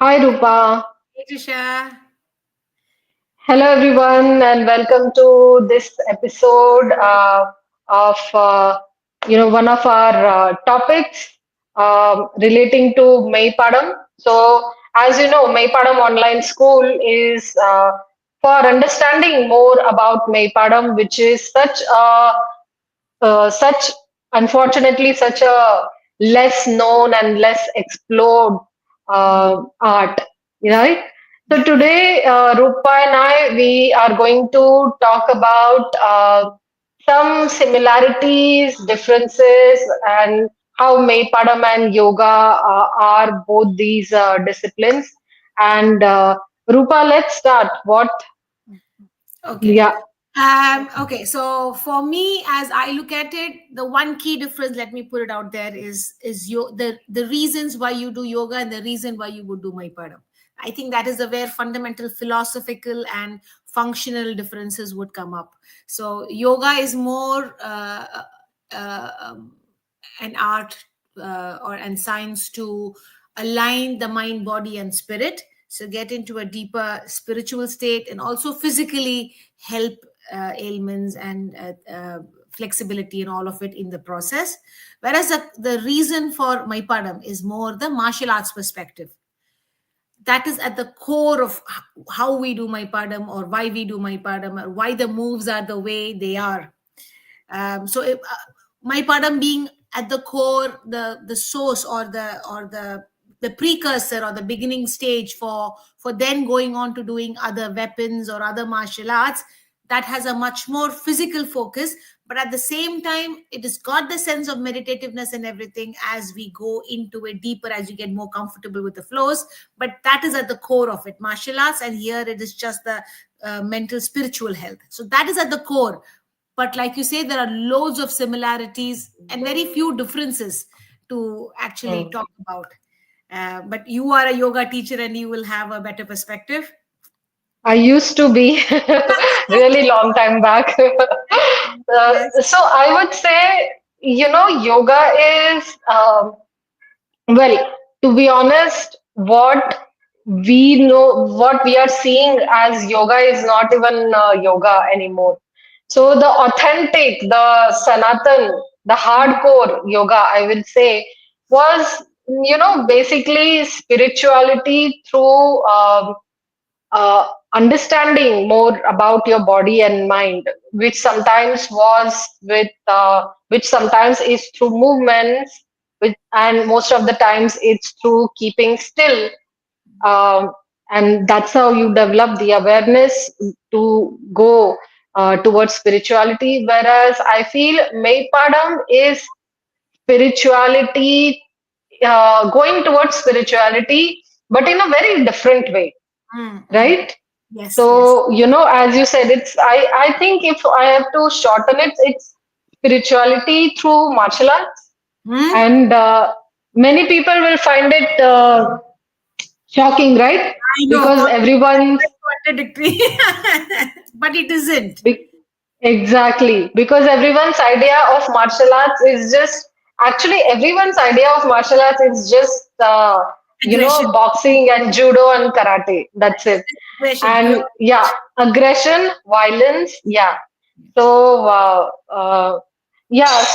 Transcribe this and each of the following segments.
Hi Roopa. Hey, Trusha. Hello everyone and welcome to this episode of one of our topics relating to Meipadam. So as you know, Meipadam Online School is for understanding more about Meipadam, which is such unfortunately such a less known and less explored art, right? So today, Rupa and I, we are going to talk about some similarities, differences, and how Meipadam and yoga are both these disciplines. And Rupa, let's start. What? Okay. Yeah. Okay. So for me, as I look at it, the one key difference, let me put it out there, is the reasons why you do yoga and the reason why you would do Maipadam. I think that is the where fundamental philosophical and functional differences would come up. So yoga is more an art or and science to align the mind, body, and spirit. So get into a deeper spiritual state and also physically help ailments and flexibility and all of it in the process. Whereas the reason for Maipadam is more the martial arts perspective. That is at the core of how we do Maipadam or why we do Maipadam or why the moves are the way they are. Maipadam being at the core, the source or the precursor or the beginning stage for then going on to doing other weapons or other martial arts, that has a much more physical focus, but at the same time it has got the sense of meditativeness and everything as we go into it deeper, as you get more comfortable with the flows. But that is at the core of it, martial arts, and here it is just the mental spiritual health. So that is at the core. But like you say, there are loads of similarities and very few differences to actually Mm. talk about. But you are a yoga teacher and you will have a better perspective. I used to be really long time back. Yes. So I would say, yoga is, well, to be honest, what we are seeing as yoga is not even yoga anymore. So the authentic, the Sanatan, the hardcore yoga, I will say, was, basically spirituality through understanding more about your body and mind, which sometimes is through movements, and most of the times it's through keeping still. Um, and that's how you develop the awareness to go towards spirituality. Whereas I feel Meipadam is spirituality, going towards spirituality, but in a very different way, Mm, mm. right? Yes, yes. So, as you said, I think if I have to shorten it, it's spirituality through martial arts. Mm? And many people will find it shocking, right? I know, Because everyone's, contradictory, but it isn't. be- exactly, because everyone's idea of martial arts is just, actually, everyone's idea of martial arts is just, Aggression, boxing and judo and karate. That's it. aggression, pure And yeah, aggression, violence, yeah. So yeah.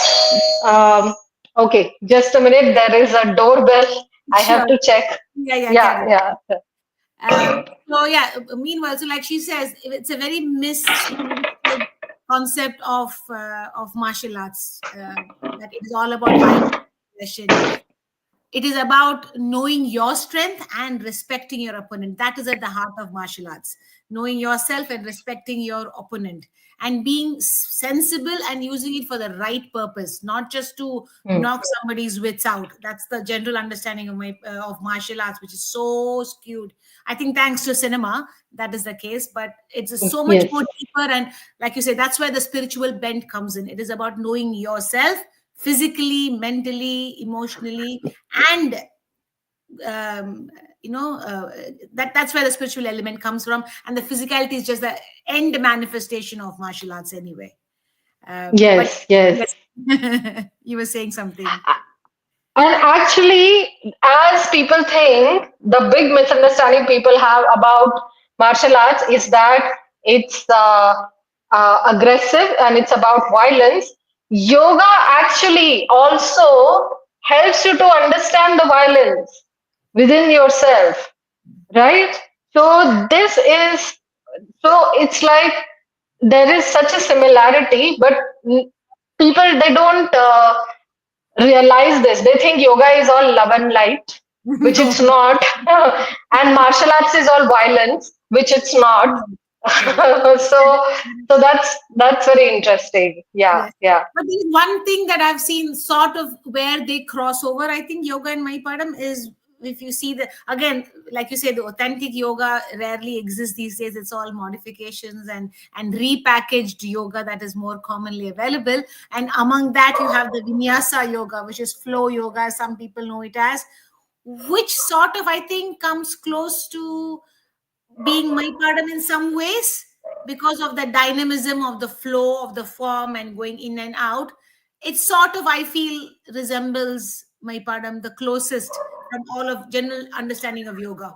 Okay, just a minute, there is a doorbell, I have sure. to check. Yeah, yeah, Yeah, carry on. yeah. So yeah, meanwhile, so like she says, it's a very misunderstood concept of martial arts. That it is all about violence, aggression. It is about knowing your strength and respecting your opponent. That is at the heart of martial arts. Knowing yourself and respecting your opponent and being sensible and using it for the right purpose, not just to Hmm. knock somebody's wits out. That's the general understanding of my of martial arts, which is so skewed. I think thanks to cinema, that is the case, but it's so much Yes, more deeper. And like you say, that's where the spiritual bent comes in. It is about knowing yourself physically, mentally, emotionally, and um, that's where the spiritual element comes from, and the physicality is just the end manifestation of martial arts anyway. But yes, yes. yes, you were saying something. And Actually, as people think, the big misunderstanding people have about martial arts is that it's aggressive and it's about violence. Yoga actually also helps you to understand the violence within yourself, right? So this is so it's like there is such a similarity, but people they don't realize this. They think yoga is all love and light, which No. it's not, and martial arts is all violence, which it's not. Correct. So that's very interesting. Yeah, Yes. yeah. But there's one thing that I've seen sort of where they cross over, I think, yoga and Maipadam is, if you see the, again, like you say, the authentic yoga rarely exists these days. It's all modifications and repackaged yoga that is more commonly available. And among that, you have the vinyasa yoga, which is flow yoga, as some people know it as, which sort of, I think, comes close to being my pardon in some ways because of the dynamism of the flow of the form and going in and out. It sort of, I feel, resembles my pardon the closest from all of general understanding of yoga.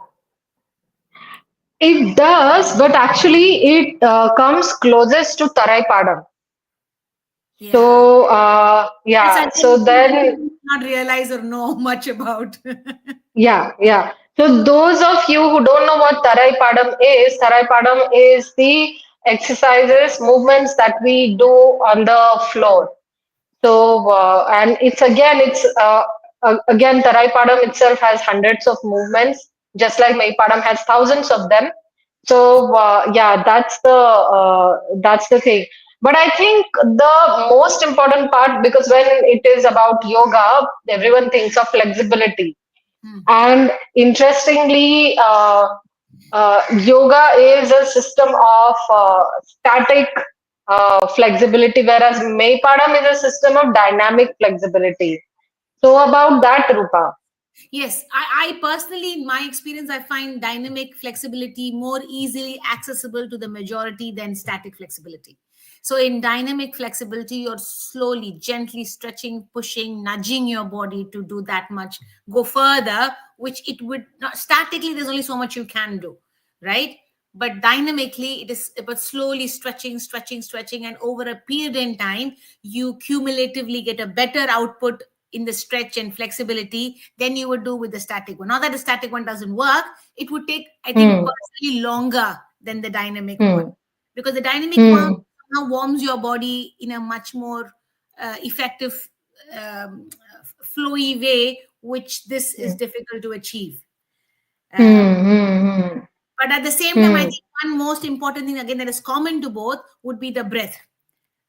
It does, but actually it comes closest to Tarai Padam. Yeah. So That's, I yeah. think, So many then people do not realize or know much about. yeah, yeah. So those of you who don't know what Tarai Padam is the exercises, movements that we do on the floor. So and it's again Tarai Padam itself has hundreds of movements, just like Meipadam has thousands of them. So yeah, that's the thing. But I think the most important part, because when it is about yoga, everyone thinks of flexibility. Hmm. And interestingly, yoga is a system of static flexibility, whereas Meipadam is a system of dynamic flexibility. So about that, Rupa. Yes, I personally, in my experience, I find dynamic flexibility more easily accessible to the majority than static flexibility. So, in dynamic flexibility, you're slowly, gently stretching, pushing, nudging your body to do that much, go further, which it would not statically, there's only so much you can do, right? But dynamically, it is but slowly stretching, stretching, stretching, and over a period in time, you cumulatively get a better output in the stretch and flexibility than you would do with the static one. Not that the static one doesn't work, it would take, I think, Hmm. personally longer than the dynamic one, Hmm. because the dynamic one Hmm. now warms your body in a much more effective, flowy way, which this is difficult to achieve. Hmm. Um, Hmm. but at the same time, I Hmm. think one most important thing again that is common to both would be the breath.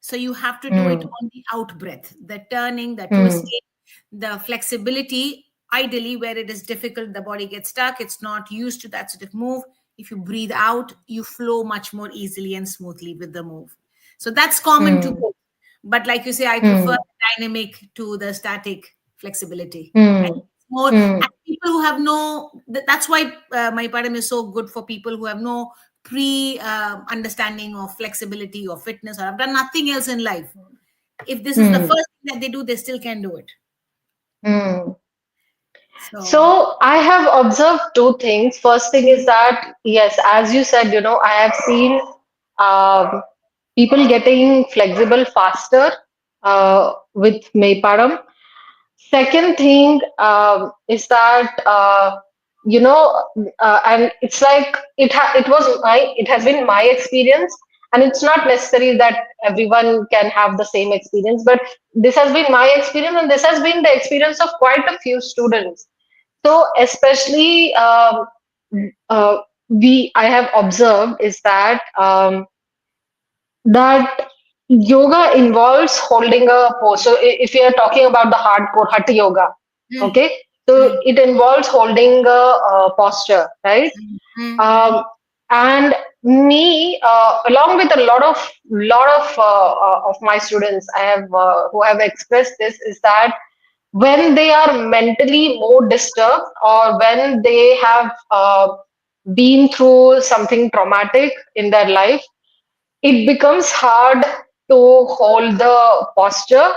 So you have to do it Hmm. on the out breath, the turning, the Hmm. twisting, the flexibility. Ideally, where it is difficult, the body gets stuck, it's not used to that sort of move. If you breathe out, you flow much more easily and smoothly with the move. So that's common to Hmm. both. But like you say, I prefer Hmm. dynamic to the static flexibility. I think Hmm. it's more, Hmm. and people who have no, that's why my pattern is so good for people who have no pre understanding of flexibility or fitness or have done nothing else in life. If this is the Hmm. first thing that they do, they still can do it. Hmm. So, So I have observed two things. First thing is that, yes, as you said, I have seen um, people getting flexible faster with Meipadam. Second thing is that and it's like it has been my experience, and it's not necessary that everyone can have the same experience, but this has been my experience, and this has been the experience of quite a few students. So especially uh, we I have observed is that yoga involves holding a pose. So if you are talking about the hardcore hatha yoga, mm, okay, so mm, it involves holding a, posture, right? mm, mm, mm, Um, and me, along with a lot of my students, I have who have expressed this is that when they are mentally more disturbed, or when they have been through something traumatic in their life, it becomes hard to hold the posture.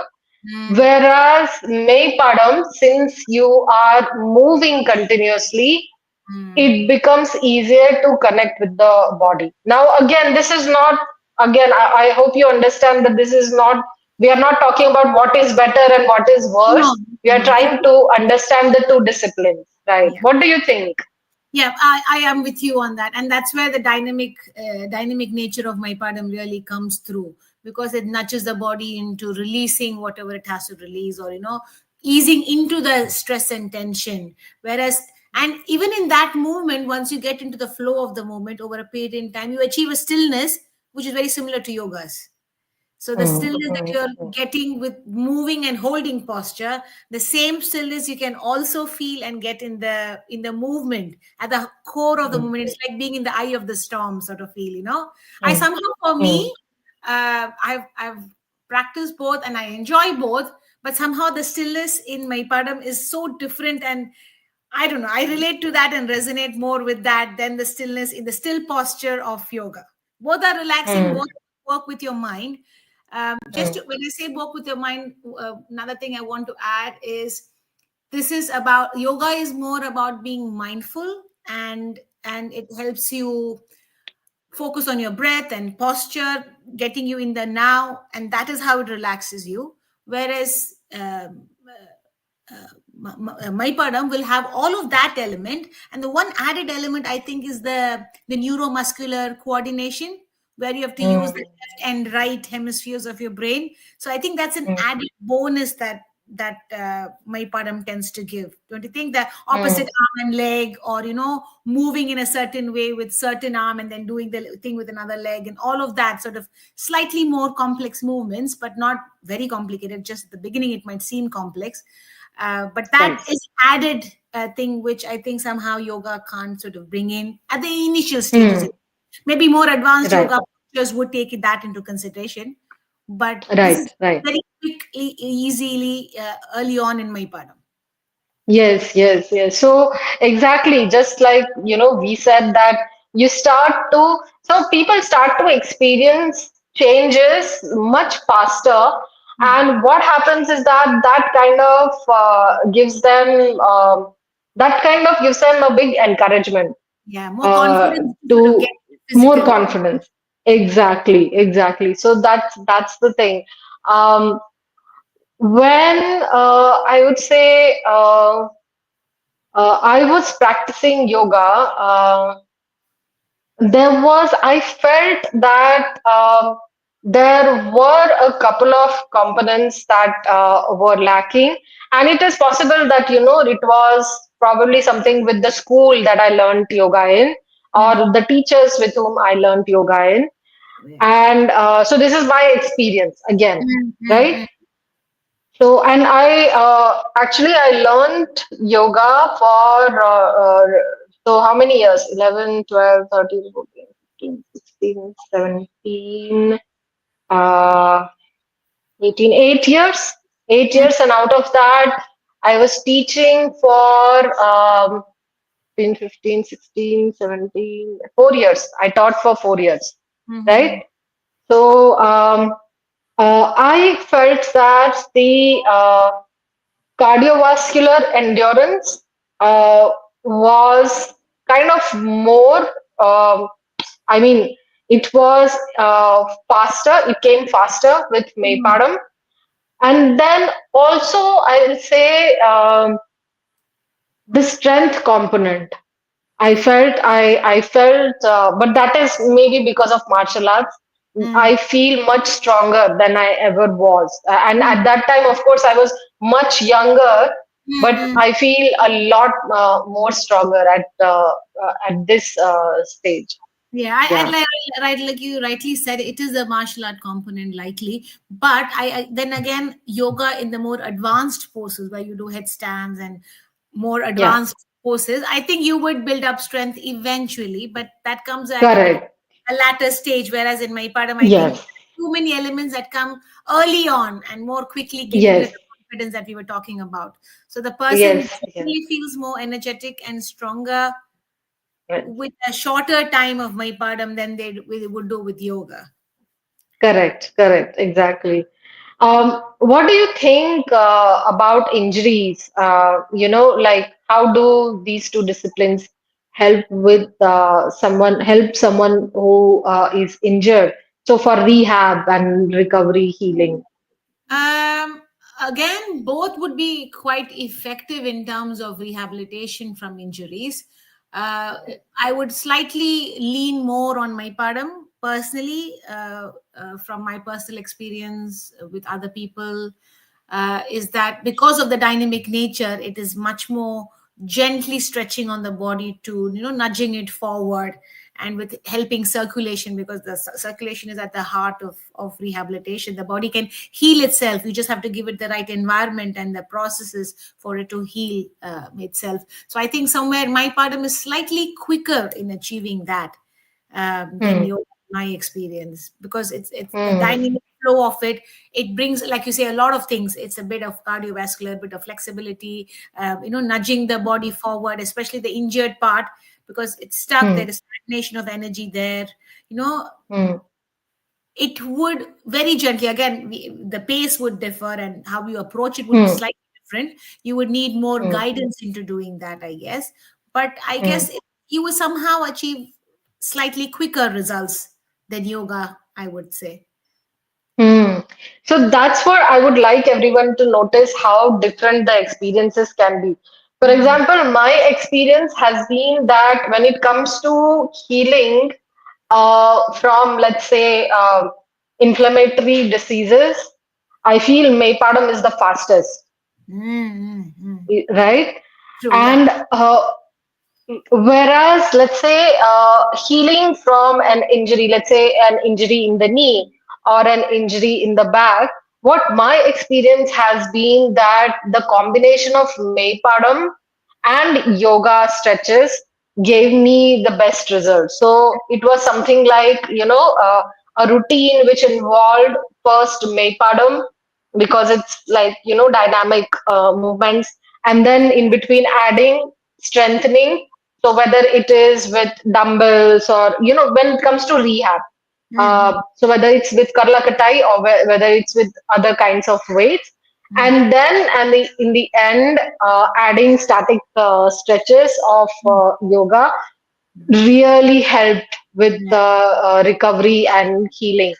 Mm, Whereas Meipadam, since you are moving continuously, mm. it becomes easier to connect with the body. Now, again, this is not, again, I hope you understand that this is not, we are not talking about what is better and what is No, worse. We are no. trying to understand the two disciplines, right? Yeah. What do you think? Yeah, I am with you on that, and that's where the dynamic nature of my pardon really comes through, because it nudges the body into releasing whatever it has to release, or easing into the stress and tension. Whereas, and even in that movement, once you get into the flow of the movement over a period in time, you achieve a stillness which is very similar to yoga's. So the Mm, stillness that mm, you're mm, getting with moving and holding posture, the same stillness you can also feel and get in the movement at the core of the mm, movement. It's like being in the eye of the storm, sort of feel. I mm, somehow, for mm, me, I've practiced both and I enjoy both, but somehow the stillness in my padam is so different, and I don't know. I relate to that and resonate more with that than the stillness in the still posture of yoga. Both are relaxing, mm, both work with your mind. Just mm, to, when I say work with your mind, another thing I want to add is this is about yoga is more about being mindful, and it helps you focus on your breath and posture, getting you in the now, and that is how it relaxes you. Whereas Meipadam will have all of that element, and the one added element I think is the neuromuscular coordination, where you have to use the mm, left and right hemispheres of your brain. So I think that's an mm, added bonus that Meipadam tends to give. Don't you think? The opposite mm, arm and leg, or moving in a certain way with certain arm and then doing the thing with another leg, and all of that sort of slightly more complex movements, but not very complicated. Just at the beginning it might seem complex, but that right, is added thing which I think somehow yoga can't sort of bring in at the initial stages. mm, Maybe more advanced right, yoga postures would take that into consideration, but this is right, right. very quickly, easily, early on in my padam. Yes, yes, yes. So exactly, just like, we said that so people start to experience changes much faster. Hmm. And what happens is that that kind of gives them a big encouragement Yeah, more confidence to sort of get to more physical. confidence. Exactly, exactly. So that's the thing. Um, when I would say I was practicing yoga. I felt that there were a couple of components that were lacking. And it is possible that, it was probably something with the school that I learned yoga in, or Mm. the teachers with whom I learned yoga in. Yeah. And so this is my experience again, Mm, mm, right? mm, So, and I learned yoga for so how many years? 11, 12, 13, 14, 15, 16, 17, uh, 18, 8 years. 8 years, and out of that, I was teaching for 15, 16, 17, 4 years. I taught for 4 years, mm, right? mm, So, I felt that the cardiovascular endurance was kind of more, um, I mean, it was faster, it came faster with mm, Meipadam. And then also, I will say the strength component. But that is maybe because of martial arts. mm, I feel much stronger than I ever was. And mm, at that time, of course, I was much younger, mm, but mm. I feel a lot more stronger at this stage. Yeah, Yeah, right, like you rightly said, it is a martial art component, likely. But I then again, yoga in the more advanced poses where you do headstands and more yeah, advanced poses, I think you would build up strength eventually, but that comes at correct. a latter stage. Whereas in my padam, I think Yes, too many elements that come early on and more quickly, giving you yes, the confidence that we were talking about. So the person yes, yes. generally feels more energetic and stronger Yes. with a shorter time of Maipadam than they would do with yoga. Correct, correct, exactly. What do you think about injuries? Like how do these two disciplines help with help someone who is injured? So for rehab and recovery healing. Um, Again, both would be quite effective in terms of rehabilitation from injuries. Uh, I would slightly lean more on my padam personally, from my personal experience with other people, is that because of the dynamic nature, it is much more gently stretching on the body to, nudging it forward, and with helping circulation, because the circulation is at the heart of rehabilitation. The body can heal itself. You just have to give it the right environment and the processes for it to heal itself. So I think somewhere my padam is slightly quicker in achieving that than Hmm. your my experience, because it's the Hmm. dynamic flow of it. It brings, like you say, a lot of things. It's a bit of cardiovascular, a bit of flexibility, nudging the body forward, especially the injured part, because it's stuck. Hmm. There is stagnation of energy there. you know Hmm. it would very gently, again, the pace would differ, and how you approach it would be Hmm. slightly different. You would need more Hmm. guidance into doing that, I guess. But I Hmm. guess you will somehow achieve slightly quicker results than yoga, I would say. Hmm. So that's what I would like everyone to notice how different the experiences can be. For Mm. example, my experience has been that when it comes to healing from, let's say, inflammatory diseases, I feel Meipadam is the fastest, Mm, mm, mm. right? True, yeah. And whereas, let's say, healing from an injury, let's say an injury in the knee or an injury in the back, what my experience has been that the combination of Meipadam and yoga stretches gave me the best result. So it was something like, a routine which involved first Meipadam because it's like, dynamic movements, and then in between adding strengthening. So whether it is with dumbbells or, when it comes to rehab, Mm, so whether it's with karlakatai or whether it's with other kinds of weights, mm, and then in the end, adding static stretches of mm, yoga mm, really helped with yeah. the recovery and healing.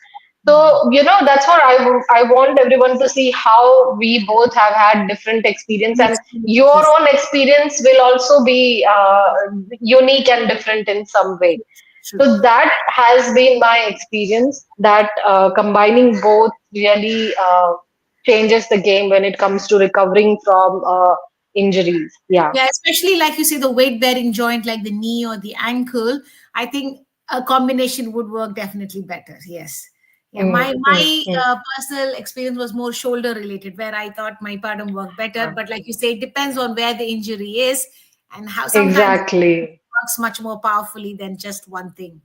Mm. So, that's what I want everyone to see how we both have had different experience, and your Experiences. own experience will also be unique and different in some way. True. So that has been my experience that combining both really changes the game when it comes to recovering from injuries. Yeah, Yeah, especially like you say, the weight bearing joint like the knee or the ankle. I think a combination would work definitely better. Yes. Yeah, mm, mm, my mm. personal experience was more shoulder related, where I thought my pardon worked better. Uh, But like you say, it depends on where the injury is, and how sometimes it exactly. works much more powerfully than just one thing.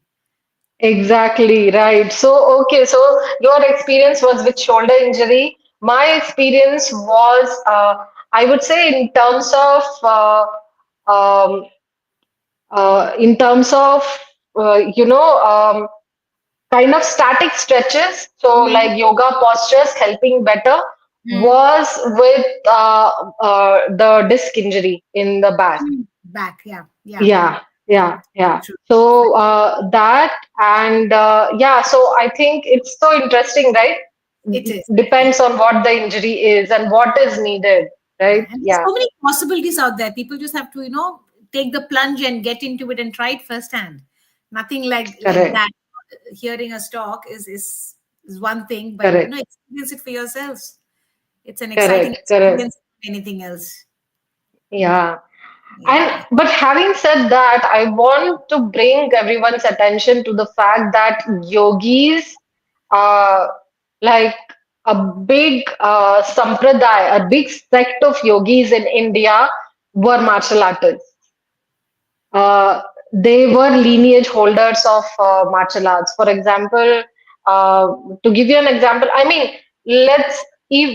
Exactly, right. So, okay, so your experience was with shoulder injury. My experience was, I would say, um, in terms of, you know, kind of static stretches. So, Mm, like yoga postures helping better mm, was with the disc injury in the back. mm. Back, yeah, yeah. Yeah, yeah, yeah. True. So that and yeah, so I think it's so interesting, right? It is. It is. Depends on what the injury is and what is needed, right? Yeah, and there's Yeah, so many possibilities out there. People just have to, take the plunge and get into it and try it firsthand. Nothing like correct, that. Hearing us talk is one thing, but correct, experience it for yourselves. It's an exciting correct, correct. experience than anything else. Yeah. And Yeah. but having said that, I want to bring everyone's attention to the fact that yogis, uh, like a big sampradaya, a big sect of yogis in India were martial artists. They were lineage holders of martial arts. For example, uh, to give you an example, I mean,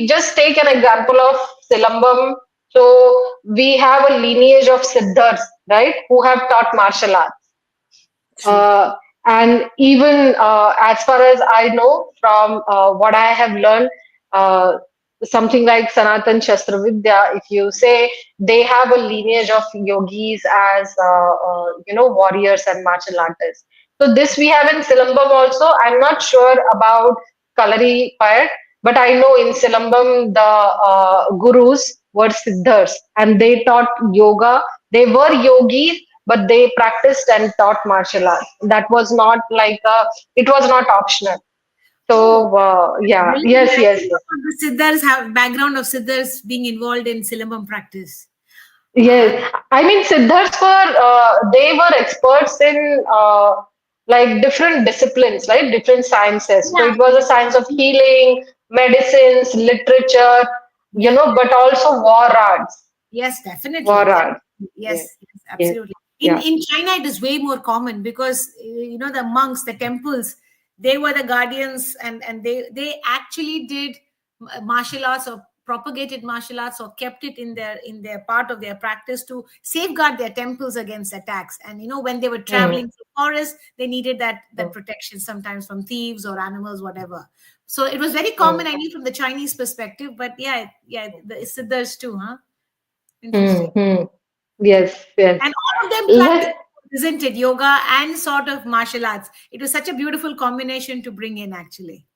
just take an example of Silambam. So we have a lineage of Siddhars, right, who have taught martial arts. True. Uh, and even as far as I know from what I have learned, uh, something like Sanatan Shastra Vidya, if you say they have a lineage of yogis as warriors and martial artists. So this we have in Silambam also. I'm not sure about Kalari part, but I know in Silambam the gurus were siddhas and they taught yoga. They were yogis, but they practiced and taught martial arts. That was not like it was not optional. Oh, So yeah, really? yes, I yes, didn't know yes. about the Siddhars have background of Siddhars being involved in Silambam practice. Uh, Yes, I mean, Siddharths were they were experts in like different disciplines, right? Different sciences. So yeah, it was a science of healing, medicines, literature, yeah. but also war arts. Yes, definitely. War arts. Yes, Yes, yes, yes, absolutely. In yeah. in China, it is way more common because the monks, the temples, they were the guardians, and they actually did martial arts or propagated martial arts or kept it in their part of their practice to safeguard their temples against attacks. And when they were Mm, traveling through forests, they needed that mm, protection sometimes from thieves or animals, whatever. So it was very common, mm, I mean, from the Chinese perspective. But yeah, yeah, the Siddhars too, huh? Interesting. mm. Yes, yes. And all of them practice, Let isn't it? Yoga and sort of martial arts. It was such a beautiful combination to bring in, actually.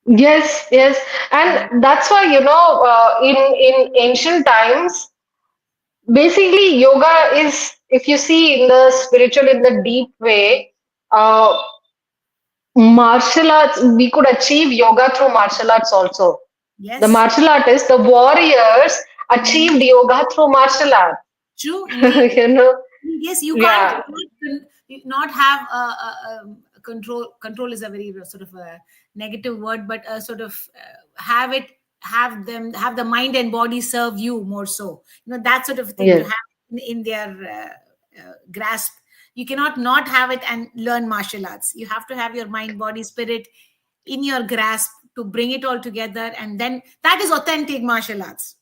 yes, yes, Mm. and that's why in ancient times basically yoga is, if you see in the spiritual in the deep way, uh, martial arts, we could achieve yoga through martial arts also. The Yes. martial artists, the warriors Mm. achieved yoga through martial arts. True, indeed. you know Yes, you can't yeah, not have a control. Control is a very sort of a negative word, but sort of have the mind and body serve you more so. That sort of thing to yes, have in their grasp. You cannot not have it and learn martial arts. You have to have your mind, body, spirit in your grasp to bring it all together, and then that is authentic martial arts.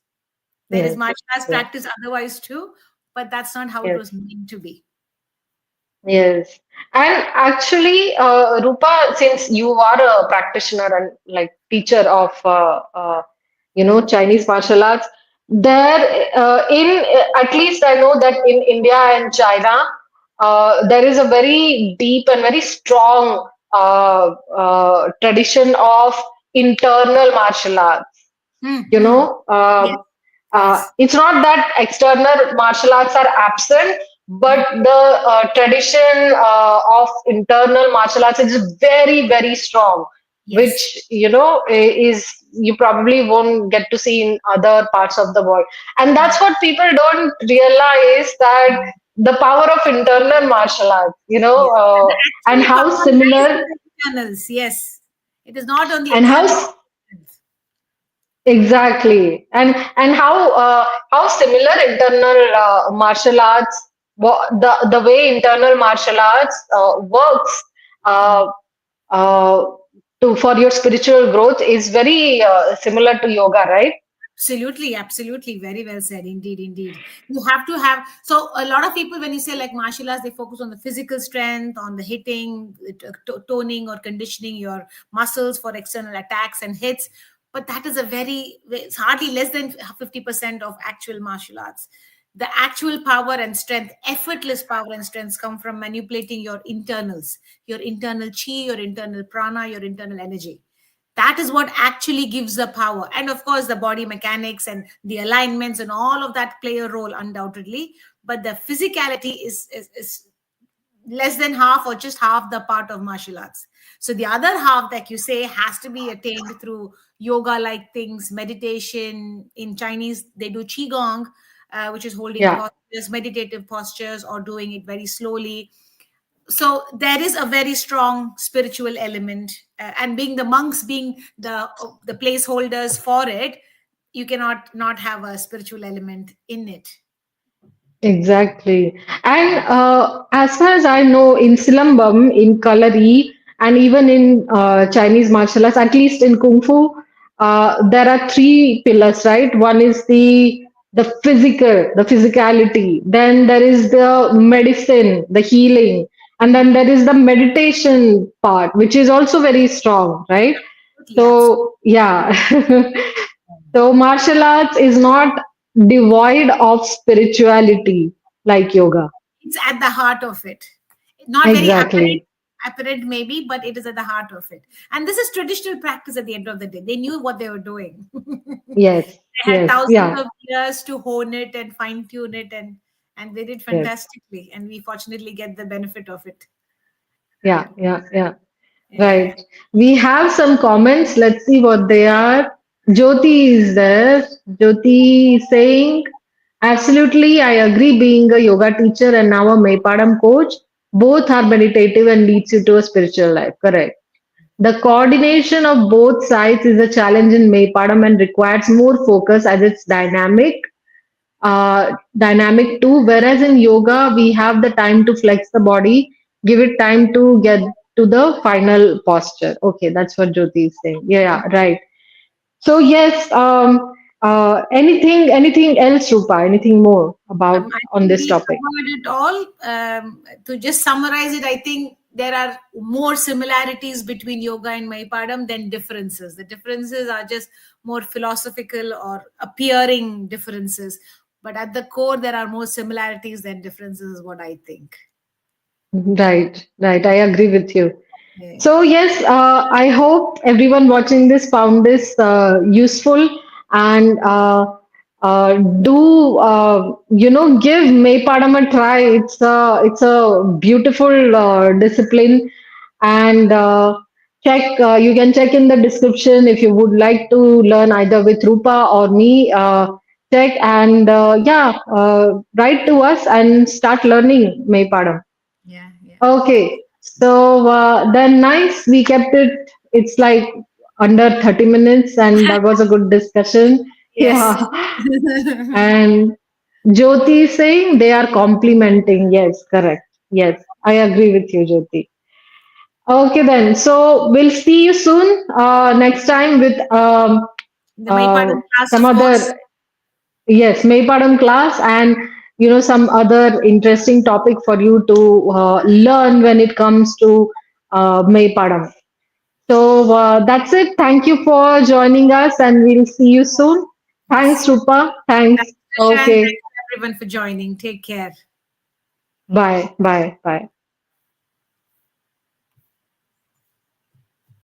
There is yes, martial arts yes, practice otherwise too, but that's not how it yes. was meant to be. Yes. And actually, Rupa, since you are a practitioner and like teacher of, Chinese martial arts, there at least I know that in India and China, there is a very deep and very strong tradition of internal martial arts. you Hmm. know uh, Yes, yes, it's not that external martial arts are absent, but the tradition of internal martial arts is very very strong, which yes, is you probably won't get to see in other parts of the world. And that's what people don't realize, that the power of internal martial arts, yes. And the and actual how power lies in similar the internals. Yes, it is not on the and how external. exactly, and how similar internal martial arts, the way internal martial arts works uh, uh, to for your spiritual growth is very similar to yoga, right? Absolutely, absolutely. Very well said. Indeed, indeed. You have to have. So, a lot of people, when you say like martial arts, they focus on the physical strength, on the hitting, toning, or conditioning your muscles for external attacks and hits. But that is it's hardly less than 50% of actual martial arts. The actual power and strength, effortless power and strength, come from manipulating your internals, your internal chi, your internal prana, your internal energy. That is what actually gives the power. And of course, the body mechanics and the alignments and all of that play a role, undoubtedly. But the physicality is less than half or just half the part of martial arts. So the other half, like you say, has to be attained through yoga like things, meditation. In Chinese, they do qigong, which is holding Yeah, postures, meditative postures, or doing it very slowly. So there is a very strong spiritual element, and being the monks being the placeholders for it, you cannot not have a spiritual element in it. exactly. And as far as I know, in Silambam, in Kalari, and even in Chinese martial arts, at least in Kung Fu, there are three pillars, right? One is the physical, the physicality. Then there is the medicine, the healing, and Mm. then there is the meditation part, which is also very strong, right? absolutely, absolutely. So, yeah. So, martial arts is not devoid of spirituality like yoga. It's at the heart of it. Not very apparent, Exactly. apparent maybe, but it is at the heart of it. And this is traditional practice at the end of the day. They knew what they were doing. Yes, They had yes, thousands yeah, of years to hone it and fine tune it, and they did yes, fantastically. And we fortunately get the benefit of it. yeah, yeah, yeah. Yeah. Right. We have some comments. Let's see what they are. Jyoti is there. Jyoti is saying, absolutely, I agree. Being a yoga teacher and now a Meipadam coach, both are meditative and leads you to a spiritual life. Correct. The coordination of both sides is a challenge in Meipadam and requires more focus as it's dynamic too. Whereas in yoga, we have the time to flex the body, give it time to get to the final posture. Okay, that's what Jyoti is saying. Yeah, yeah, right. So yes, anything else, Rupa? Anything more about I on think this we topic? covered it all. To just summarize it, I think there are more similarities between yoga and Maipadam than differences. The differences are just more philosophical or appearing differences. But at the core, there are more similarities than differences, is what I think. Right, right. I agree with you. Yeah. So yes, I hope everyone watching this found this useful and do give Meipadam a try. It's a beautiful discipline, and check. You can check in the description if you would like to learn either with Rupa or me. Check and write to us and start learning Meipadam. Yeah, yeah. Okay, so then nice. We kept it. It's like under 30 minutes, and that was a good discussion. Yes. Yeah, and Jyoti is saying they are complimenting. Yes, correct. Yes, I agree with you, Jyoti. Okay, then. So we'll see you soon. Next time with The uh, Maipadam class, some of other. course. Yes, Maypadam class and some other interesting topic for you to learn when it comes to Maypadam. So that's it. Thank you for joining us, and we'll see you soon. Thanks, Yes. Rupa. Thanks. Thanks, Trisha, and Okay. thanks everyone for joining. Take care. Bye. Bye. Bye.